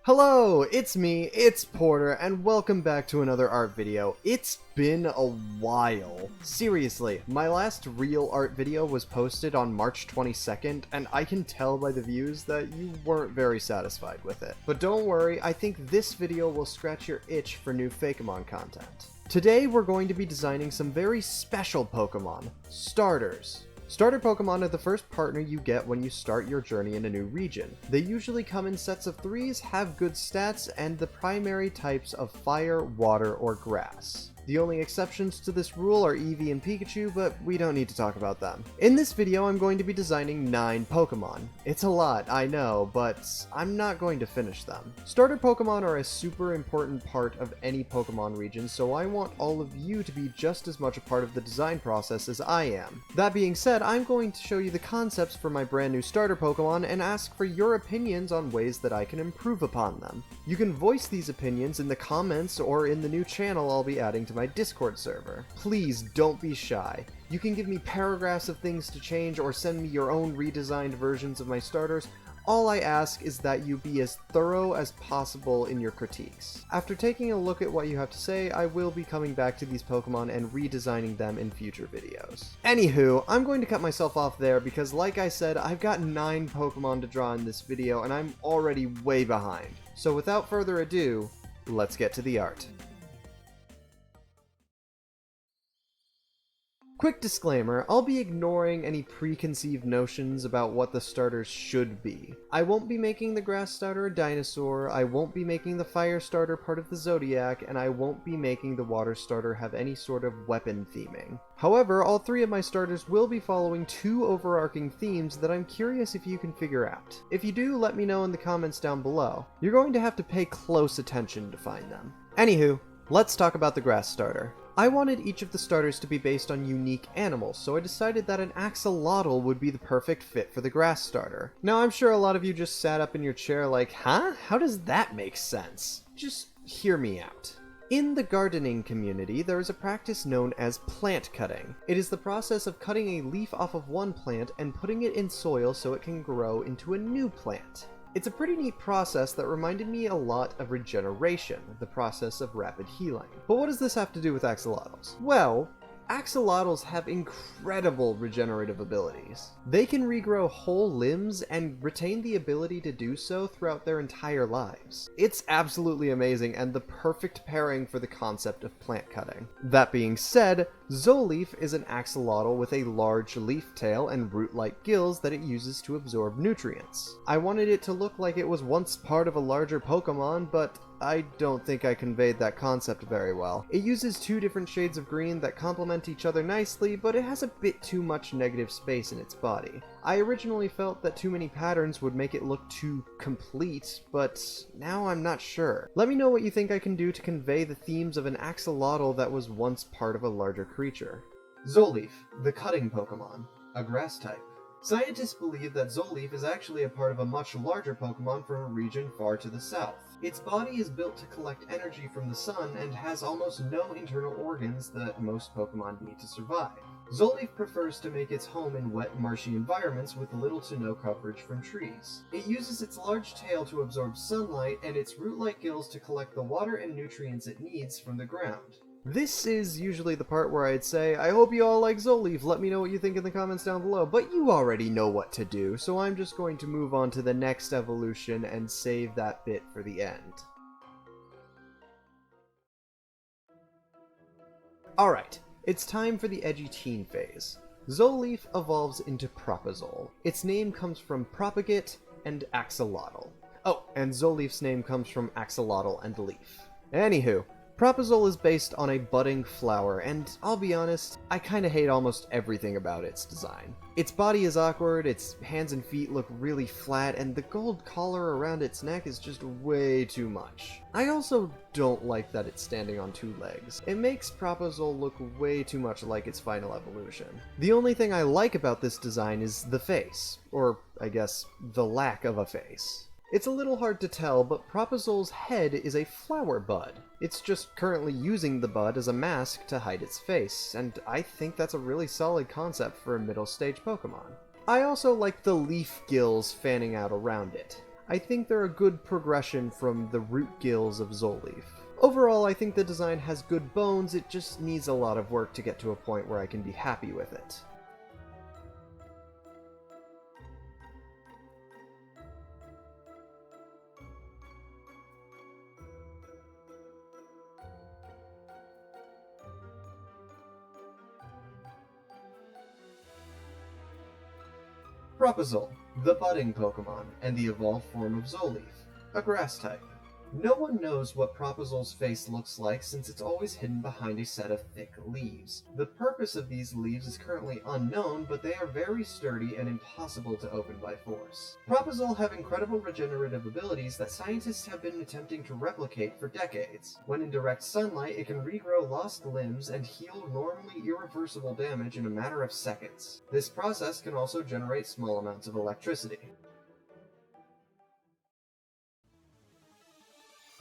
Hello, it's me, it's Porter, and welcome back to another art video. It's been a while. Seriously, my last real art video was posted on March 22nd, and I can tell by the views that you weren't very satisfied with it. But don't worry, I think this video will scratch your itch for new Fakemon content. Today we're going to be designing some very special Pokemon, starters. Starter Pokemon are the first partner you get when you start your journey in a new region. They usually come in sets of 3s, have good stats, and the primary types of fire, water, or grass. The only exceptions to this rule are Eevee and Pikachu, but we don't need to talk about them. In this video, I'm going to be designing 9 Pokemon. It's a lot, I know, but I'm not going to finish them. Starter Pokemon are a super important part of any Pokemon region, so I want all of you to be just as much a part of the design process as I am. That being said, I'm going to show you the concepts for my brand new starter Pokemon and ask for your opinions on ways that I can improve upon them. You can voice these opinions in the comments or in the new channel I'll be adding to my Discord server. Please don't be shy. You can give me paragraphs of things to change or send me your own redesigned versions of my starters. All I ask is that you be as thorough as possible in your critiques. After taking a look at what you have to say, I will be coming back to these Pokemon and redesigning them in future videos. Anywho, I'm going to cut myself off there because, like I said, I've got 9 Pokemon to draw in this video and I'm already way behind. So without further ado, let's get to the art. Quick disclaimer, I'll be ignoring any preconceived notions about what the starters should be. I won't be making the grass starter a dinosaur, I won't be making the fire starter part of the zodiac, and I won't be making the water starter have any sort of weapon theming. However, all 3 of my starters will be following 2 overarching themes that I'm curious if you can figure out. If you do, let me know in the comments down below. You're going to have to pay close attention to find them. Anywho, let's talk about the grass starter. I wanted each of the starters to be based on unique animals, so I decided that an axolotl would be the perfect fit for the grass starter. Now, I'm sure a lot of you just sat up in your chair like, huh? How does that make sense? Just hear me out. In the gardening community, there is a practice known as plant cutting. It is the process of cutting a leaf off of one plant and putting it in soil so it can grow into a new plant. It's a pretty neat process that reminded me a lot of regeneration, the process of rapid healing. But what does this have to do with axolotls? Well, axolotls have incredible regenerative abilities. They can regrow whole limbs and retain the ability to do so throughout their entire lives. It's absolutely amazing and the perfect pairing for the concept of plant cutting. That being said, Xoleef is an axolotl with a large leaf tail and root-like gills that it uses to absorb nutrients. I wanted it to look like it was once part of a larger Pokemon, but I don't think I conveyed that concept very well. It uses 2 different shades of green that complement each other nicely, but it has a bit too much negative space in its body. I originally felt that too many patterns would make it look too complete, but now I'm not sure. Let me know what you think I can do to convey the themes of an axolotl that was once part of a larger creature. Xoleef, the cutting Pokemon, a grass type. Scientists believe that Xoleef is actually a part of a much larger Pokemon from a region far to the south. Its body is built to collect energy from the sun and has almost no internal organs that most Pokemon need to survive. Xoleef prefers to make its home in wet, marshy environments with little to no coverage from trees. It uses its large tail to absorb sunlight and its root-like gills to collect the water and nutrients it needs from the ground. This is usually the part where I'd say, I hope you all like Xoleef, let me know what you think in the comments down below, but you already know what to do, so I'm just going to move on to the next evolution and save that bit for the end. Alright, it's time for the edgy teen phase. Xoleef evolves into Propaxol. Its name comes from propagate and axolotl. Oh, and Xoleef's name comes from axolotl and leaf. Anywho, Propaxol is based on a budding flower, and I'll be honest, I kinda hate almost everything about its design. Its body is awkward, its hands and feet look really flat, and the gold collar around its neck is just way too much. I also don't like that it's standing on 2 legs. It makes Propaxol look way too much like its final evolution. The only thing I like about this design is the face, or I guess the lack of a face. It's a little hard to tell, but Propaxol's head is a flower bud. It's just currently using the bud as a mask to hide its face, and I think that's a really solid concept for a middle stage Pokemon. I also like the leaf gills fanning out around it. I think they're a good progression from the root gills of Xoleef. Overall, I think the design has good bones, it just needs a lot of work to get to a point where I can be happy with it. Propaxol, the budding Pokemon, and the evolved form of Xoleef, a grass type. No one knows what Propaxol's face looks like since it's always hidden behind a set of thick leaves. The purpose of these leaves is currently unknown, but they are very sturdy and impossible to open by force. Propaxol have incredible regenerative abilities that scientists have been attempting to replicate for decades. When in direct sunlight, it can regrow lost limbs and heal normally irreversible damage in a matter of seconds. This process can also generate small amounts of electricity.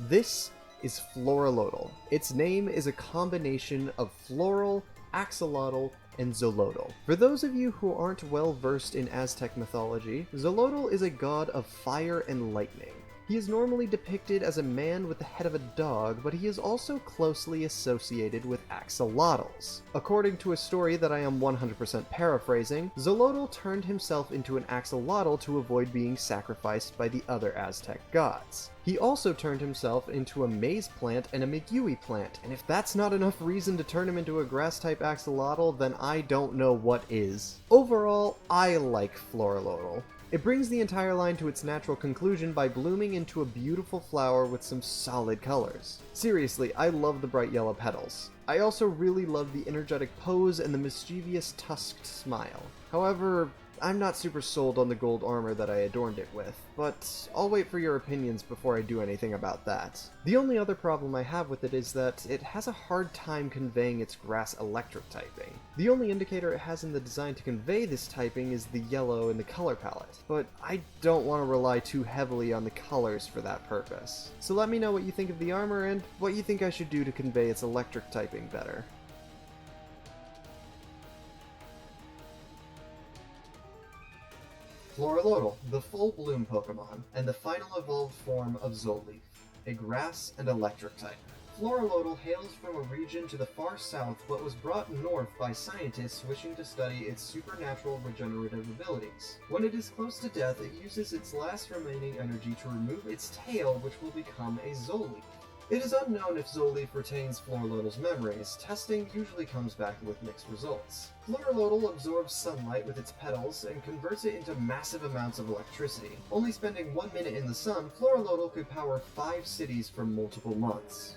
This is Florolotl. Its name is a combination of floral, axolotl, and Xoleef. For those of you who aren't well versed in Aztec mythology, Xoleef is a god of fire and lightning. He is normally depicted as a man with the head of a dog, but he is also closely associated with axolotls. According to a story that I am 100% paraphrasing, Xoleef turned himself into an axolotl to avoid being sacrificed by the other Aztec gods. He also turned himself into a maize plant and a migui plant, and if that's not enough reason to turn him into a grass-type axolotl, then I don't know what is. Overall, I like Florolotl. It brings the entire line to its natural conclusion by blooming into a beautiful flower with some solid colors. Seriously, I love the bright yellow petals. I also really love the energetic pose and the mischievous tusked smile. However, I'm not super sold on the gold armor that I adorned it with, but I'll wait for your opinions before I do anything about that. The only other problem I have with it is that it has a hard time conveying its grass electric typing. The only indicator it has in the design to convey this typing is the yellow in the color palette, but I don't want to rely too heavily on the colors for that purpose. So let me know what you think of the armor and what you think I should do to convey its electric typing better. Florolotl, the full bloom Pokemon, and the final evolved form of Xoleef, a grass and electric type. Florolotl hails from a region to the far south but was brought north by scientists wishing to study its supernatural regenerative abilities. When it is close to death, it uses its last remaining energy to remove its tail, which will become a Xoleef. It is unknown if Xoleef retains Florolotl's memories. Testing usually comes back with mixed results. Florolotl absorbs sunlight with its petals and converts it into massive amounts of electricity. Only spending 1 minute in the sun, Florolotl could power 5 cities for multiple months.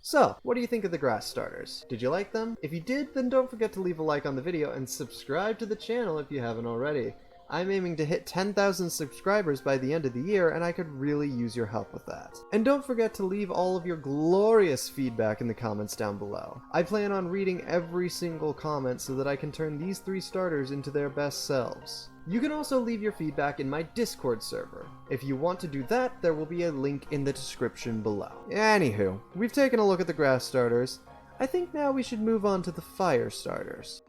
So, what do you think of the grass starters? Did you like them? If you did, then don't forget to leave a like on the video and subscribe to the channel if you haven't already. I'm aiming to hit 10,000 subscribers by the end of the year, and I could really use your help with that. And don't forget to leave all of your glorious feedback in the comments down below. I plan on reading every single comment so that I can turn these 3 starters into their best selves. You can also leave your feedback in my Discord server. If you want to do that, there will be a link in the description below. Anywho, we've taken a look at the grass starters. I think now we should move on to the fire starters.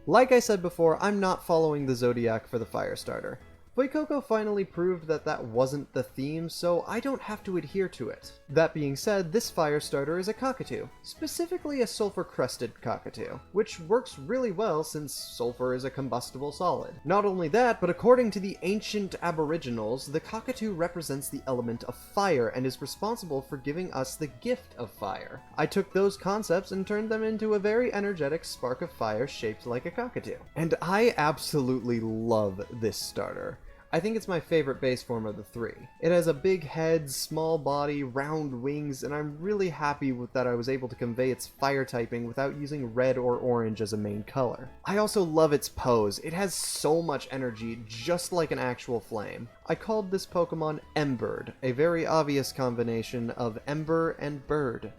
Like I said before, I'm not following the Zodiac for the fire starter. Fuecoco finally proved that that wasn't the theme, so I don't have to adhere to it. That being said, this fire starter is a cockatoo, specifically a sulfur-crested cockatoo, which works really well since sulfur is a combustible solid. Not only that, but according to the ancient aboriginals, the cockatoo represents the element of fire and is responsible for giving us the gift of fire. I took those concepts and turned them into a very energetic spark of fire shaped like a cockatoo. And I absolutely love this starter. I think it's my favorite base form of the 3. It has a big head, small body, round wings, and I'm really happy with that I was able to convey its fire typing without using red or orange as a main color. I also love its pose. It has so much energy, just like an actual flame. I called this Pokemon Embird, a very obvious combination of Ember and Bird.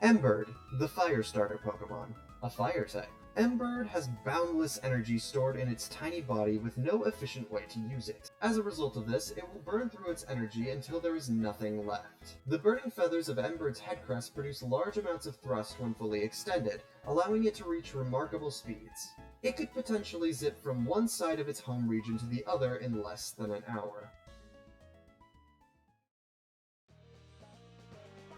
Embird, the fire starter Pokemon, a fire type. Embird has boundless energy stored in its tiny body with no efficient way to use it. As a result of this, it will burn through its energy until there is nothing left. The burning feathers of Embird's head crest produce large amounts of thrust when fully extended, allowing it to reach remarkable speeds. It could potentially zip from one side of its home region to the other in less than an hour.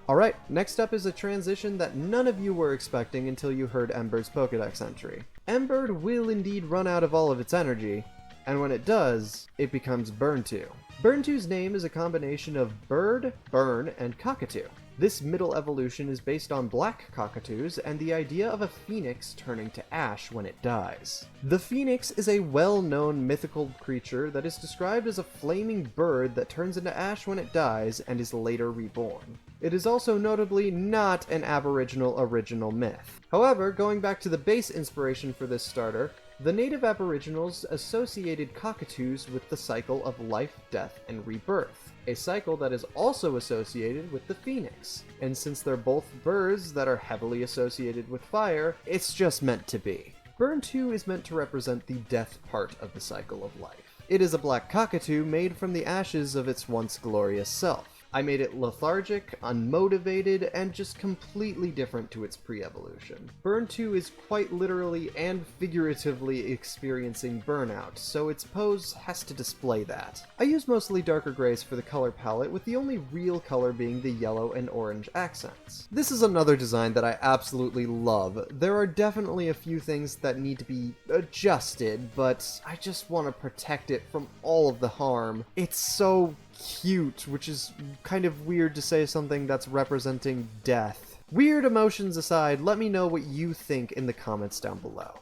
Alright, next up is a transition that none of you were expecting until you heard Embird's Pokédex entry. Embird will indeed run out of all of its energy, and when it does, it becomes Birntoo. Burntoo's name is a combination of bird, burn, and cockatoo. This middle evolution is based on black cockatoos and the idea of a phoenix turning to ash when it dies. The phoenix is a well-known mythical creature that is described as a flaming bird that turns into ash when it dies and is later reborn. It is also notably not an Aboriginal original myth. However, going back to the base inspiration for this starter, the native Aboriginals associated cockatoos with the cycle of life, death, and rebirth, a cycle that is also associated with the phoenix. And since they're both birds that are heavily associated with fire, it's just meant to be. Birntoo is meant to represent the death part of the cycle of life. It is a black cockatoo made from the ashes of its once glorious self. I made it lethargic, unmotivated, and just completely different to its pre-evolution. Birntoo is quite literally and figuratively experiencing burnout, so its pose has to display that. I use mostly darker grays for the color palette, with the only real color being the yellow and orange accents. This is another design that I absolutely love. There are definitely a few things that need to be adjusted, but I just want to protect it from all of the harm. It's so cute, which is kind of weird to say something that's representing death. Weird emotions aside, let me know what you think in the comments down below.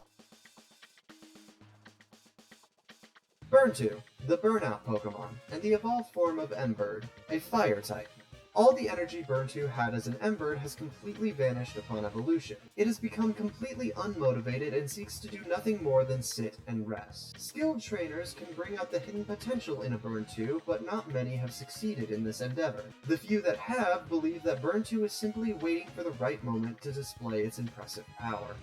Birntoo, the Burnout Pokemon, and the evolved form of Embird, a fire type. All the energy Birntoo had as an Embird has completely vanished upon evolution. It has become completely unmotivated and seeks to do nothing more than sit and rest. Skilled trainers can bring out the hidden potential in a Birntoo, but not many have succeeded in this endeavor. The few that have believe that Birntoo is simply waiting for the right moment to display its impressive power.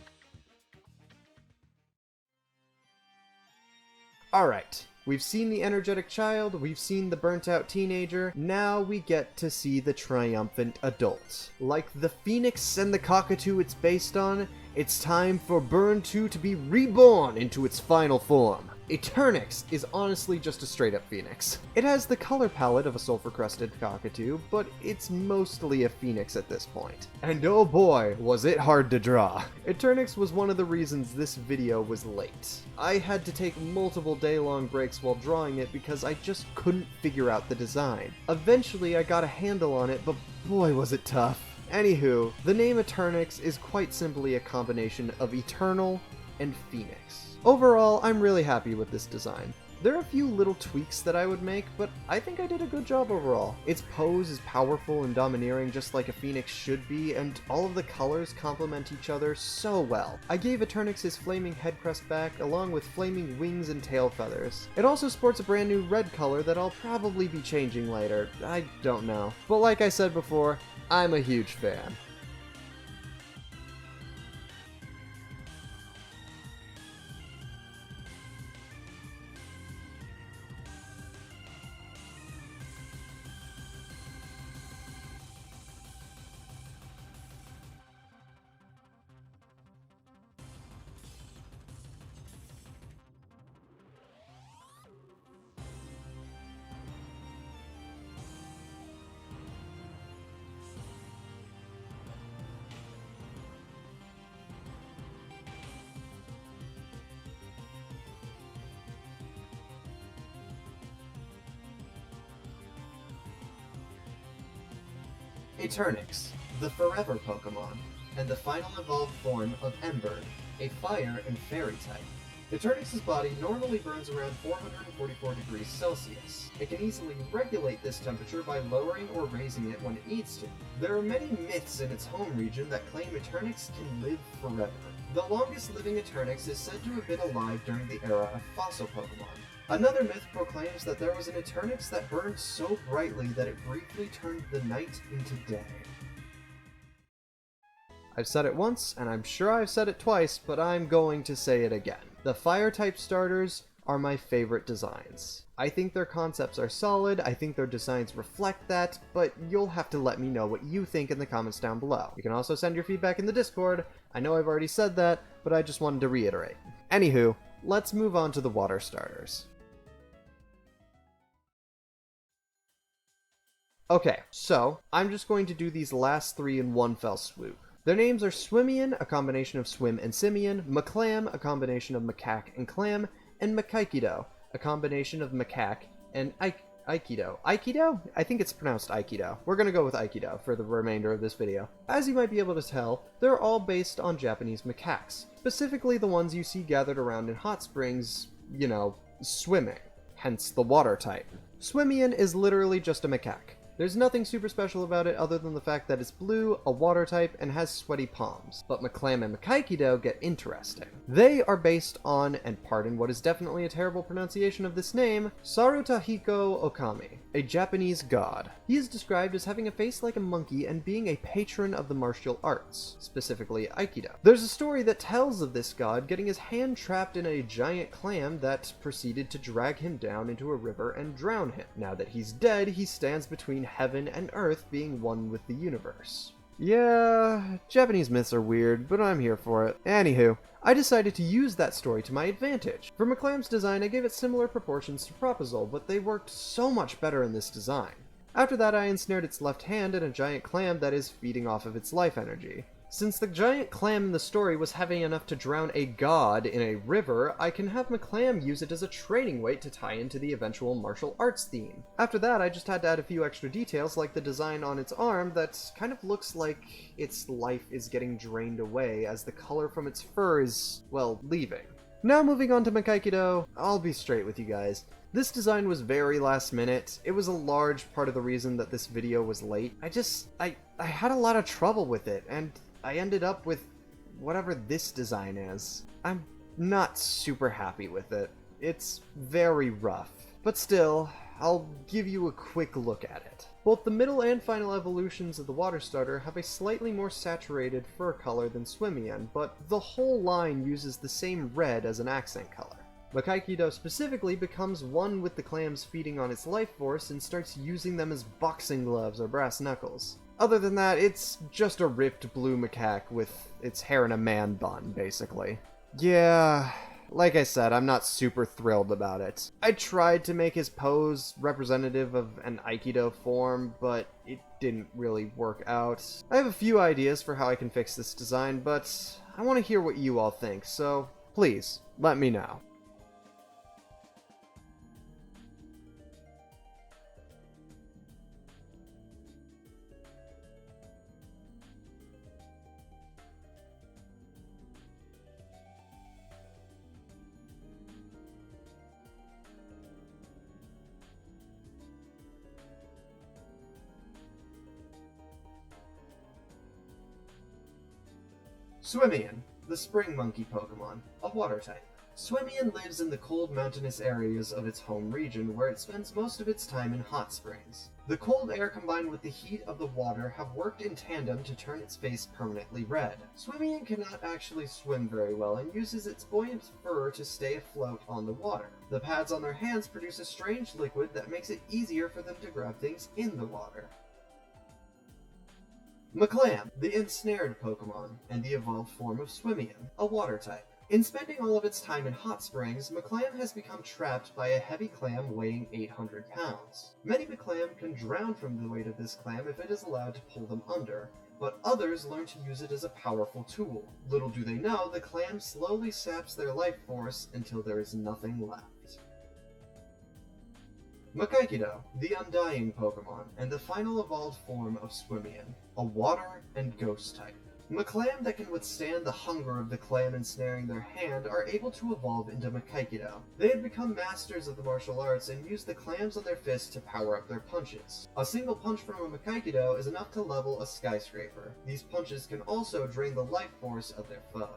Alright. We've seen the energetic child, we've seen the burnt-out teenager, now we get to see the triumphant adult. Like the phoenix and the cockatoo it's based on, it's time for Birntoo to be reborn into its final form. Eternix is honestly just a straight-up phoenix. It has the color palette of a sulfur-crested cockatoo, but it's mostly a phoenix at this point. And oh boy, was it hard to draw. Eternix was one of the reasons this video was late. I had to take multiple day-long breaks while drawing it because I just couldn't figure out the design. Eventually I got a handle on it, but boy was it tough. Anywho, the name Eternix is quite simply a combination of eternal and phoenix. Overall, I'm really happy with this design. There are a few little tweaks that I would make, but I think I did a good job overall. Its pose is powerful and domineering just like a phoenix should be, and all of the colors complement each other so well. I gave Eternix his flaming head crest back, along with flaming wings and tail feathers. It also sports a brand new red color that I'll probably be changing later. I don't know. But like I said before, I'm a huge fan. Eternix, the Forever Pokemon, and the final evolved form of Embird, a fire and fairy type. Eternix's body normally burns around 444 degrees Celsius. It can easily regulate this temperature by lowering or raising it when it needs to. There are many myths in its home region that claim Eternix can live forever. The longest living Eternix is said to have been alive during the era of fossil Pokemon. Another myth proclaims that there was an Eternix that burned so brightly that it briefly turned the night into day. I've said it once, and I'm sure I've said it twice, but I'm going to say it again. The fire-type starters are my favorite designs. I think their concepts are solid, I think their designs reflect that, but you'll have to let me know what you think in the comments down below. You can also send your feedback in the Discord. I know I've already said that, but I just wanted to reiterate. Anywho, let's move on to the water starters. Okay, so I'm just going to do these last three in one fell swoop. Their names are Swimian, a combination of swim and simian, Maclam, a combination of macaque and clam, and Macaikido, a combination of macaque and Aikido. Aikido? I think it's pronounced Aikido. We're gonna go with Aikido for the remainder of this video. As you might be able to tell, they're all based on Japanese macaques, specifically the ones you see gathered around in hot springs, you know, swimming, hence the water type. Swimian is literally just a macaque. There's nothing super special about it other than the fact that it's blue, a water type, and has sweaty palms. But Maclam and Macaikido get interesting. They are based on, and pardon what is definitely a terrible pronunciation of this name, Sarutahiko Okami, a Japanese god. He is described as having a face like a monkey and being a patron of the martial arts, specifically Aikido. There's a story that tells of this god getting his hand trapped in a giant clam that proceeded to drag him down into a river and drown him. Now that he's dead, he stands between heaven and earth, being one with the universe. Yeah, Japanese myths are weird, but I'm here for it. Anywho, I decided to use that story to my advantage. For Maclam's design, I gave it similar proportions to Propaxol, but they worked so much better in this design. After that, I ensnared its left hand in a giant clam that is feeding off of its life energy. Since the giant clam in the story was heavy enough to drown a god in a river, I can have Maclam use it as a training weight to tie into the eventual martial arts theme. After that, I just had to add a few extra details like the design on its arm that kind of looks like its life is getting drained away as the color from its fur is, well, leaving. Now moving on to Macaikido, I'll be straight with you guys. This design was very last minute. It was a large part of the reason that this video was late. I had a lot of trouble with it, and I ended up with whatever this design is. I'm not super happy with it. It's very rough. But still, I'll give you a quick look at it. Both the middle and final evolutions of the water starter have a slightly more saturated fur color than Swimian, but the whole line uses the same red as an accent color. Macaikido specifically becomes one with the clams feeding on its life force and starts using them as boxing gloves or brass knuckles. Other than that, it's just a ripped blue macaque with its hair in a man bun, basically. Yeah, like I said, I'm not super thrilled about it. I tried to make his pose representative of an Aikido form, but it didn't really work out. I have a few ideas for how I can fix this design, but I want to hear what you all think, so please, let me know. Swimian, the spring monkey Pokemon, a water type. Swimian lives in the cold mountainous areas of its home region where it spends most of its time in hot springs. The cold air combined with the heat of the water have worked in tandem to turn its face permanently red. Swimian cannot actually swim very well and uses its buoyant fur to stay afloat on the water. The pads on their hands produce a strange liquid that makes it easier for them to grab things in the water. Maclam, the Ensnared Pokemon, and the evolved form of Swimian, a water type. In spending all of its time in hot springs, Maclam has become trapped by a heavy clam weighing 800 pounds. Many Maclam can drown from the weight of this clam if it is allowed to pull them under, but others learn to use it as a powerful tool. Little do they know, the clam slowly saps their life force until there is nothing left. Macaikido, the Undying Pokemon, and the final evolved form of Swimian, a water and ghost type. Maclam that can withstand the hunger of the clam ensnaring their hand are able to evolve into Macaikido. They had become masters of the martial arts and use the clams on their fists to power up their punches. A single punch from a Macaikido is enough to level a skyscraper. These punches can also drain the life force of their foe.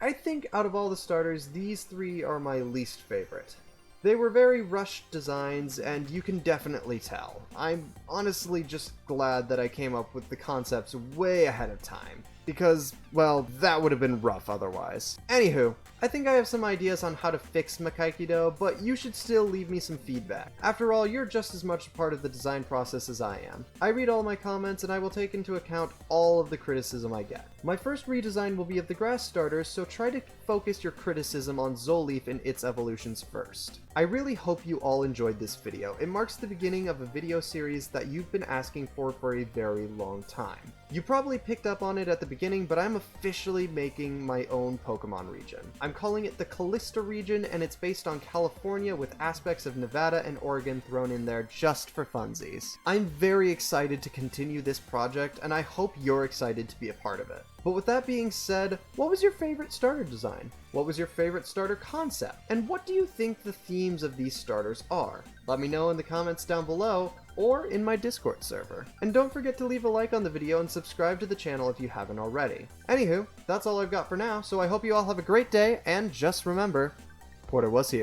I think out of all the starters, these three are my least favorite. They were very rushed designs, and you can definitely tell. I'm honestly just glad that I came up with the concepts way ahead of time, because, well, that would have been rough otherwise. Anywho, I think I have some ideas on how to fix Macaikido, but you should still leave me some feedback. After all, you're just as much a part of the design process as I am. I read all my comments, and I will take into account all of the criticism I get. My first redesign will be of the grass starters, so try to focus your criticism on Xoleef and its evolutions first. I really hope you all enjoyed this video. It marks the beginning of a video series that you've been asking for a very long time. You probably picked up on it at the beginning, but I'm officially making my own Pokemon region. I'm calling it the Callista region, and it's based on California with aspects of Nevada and Oregon thrown in there just for funsies. I'm very excited to continue this project, and I hope you're excited to be a part of it. But with that being said, what was your favorite starter design? What was your favorite starter concept? And what do you think the themes of these starters are? Let me know in the comments down below, or in my Discord server. And don't forget to leave a like on the video and subscribe to the channel if you haven't already. Anywho, that's all I've got for now, so I hope you all have a great day, and just remember, Porter was here.